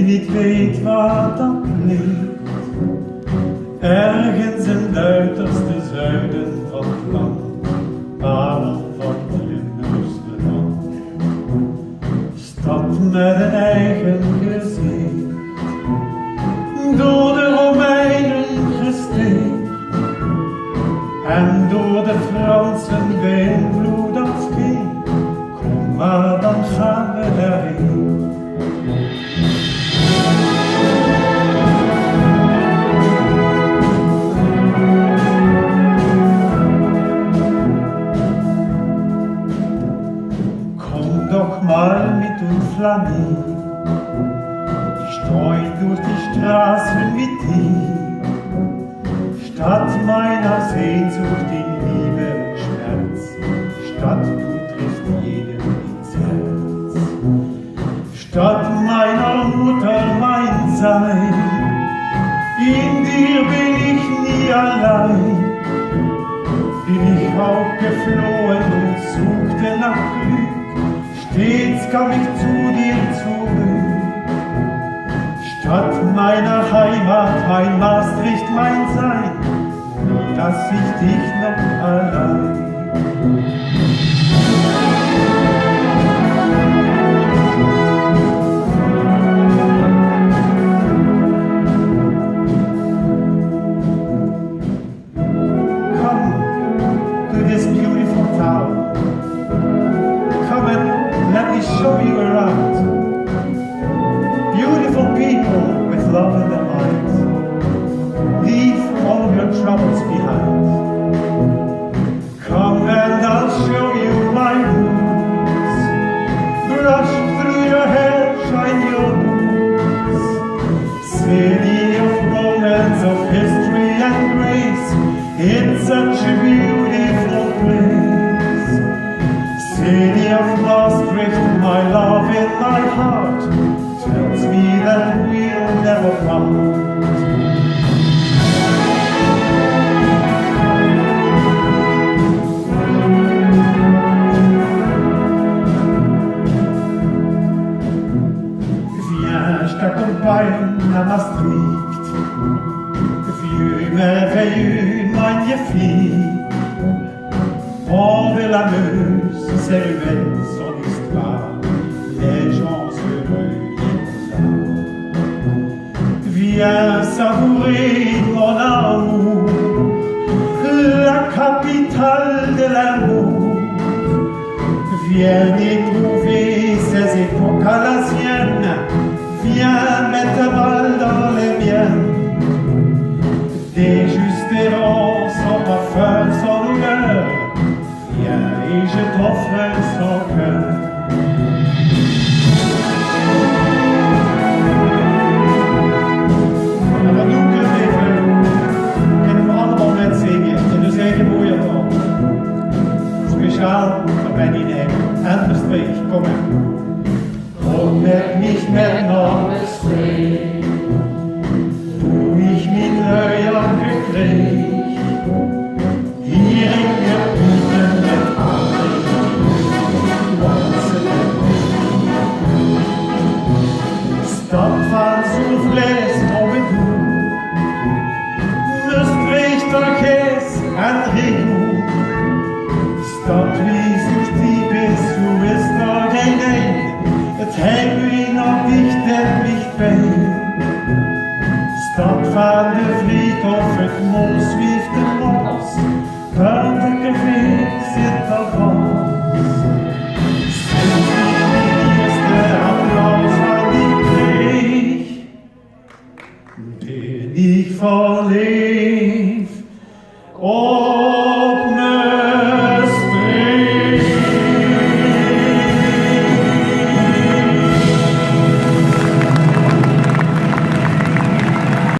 niet weet waar dat ligt. Ergens in het uiterste zuiden van het land, parel van het Limburgse land. Stad met een eigen gezicht, door de Romeinen gesticht en door de Fransen beïnvloed als kind. Kom maar, dan gaan we daarheen. Komm doch mal mit uns, Flammi, streut durch die Straßen mit dir, Stadt meiner Sehnsucht in Liebe und Schmerz, Stadt, du triffst jedem ins Herz. Stadt meiner Mutter, mein Sein, in dir bin ich nie allein. Bin ich auch geflohen und suchte nach Glück, stets kam ich zu dir zurück. Stadt meiner Heimat, mein Maastricht, mein Sein, nur dass ich dich noch allein. Come to this beautiful town. Come and let me show you around. Beautiful people with love in their minds. Leave all of your troubles behind. Come and I'll show you my roots. Brush through your hair, shine your boots. City of romance, of history and grace. It's such a beautiful place. City of Maastricht, my love in my heart, tells me that we'll never part. Viens, je t'accompagne à Maastricht. Vieux, merveilleux, magnifique. Pont de la Meuse, ses ruelles, son histoire, les gens heureux. Viens savourer mon amour, la capitale de l'amour. Viens éprouver ces époques à la sienne. Viens mettre ta balle dans les miennes. Des justerons sans parfum, sans odeur. Viens et je t'offre son cœur. En wat doe ik het even? Kunnen we allemaal net zingen in de hele mooie land. Speciaal voor mijn idee en Mestreech, kom maar. Kom met mich met naar Mestreech, wo ich mit Löchern gekriegt. Hier in der Bühne mit Anregen, Stad van soufflés over toe, Mestreech, Turkees en Rigoe. Stad wie sich diep is, hoe is er geen een, het heeft u nog dicht en dichtbij. Stad van de Friedhof, het mol zwieft de mos, buiten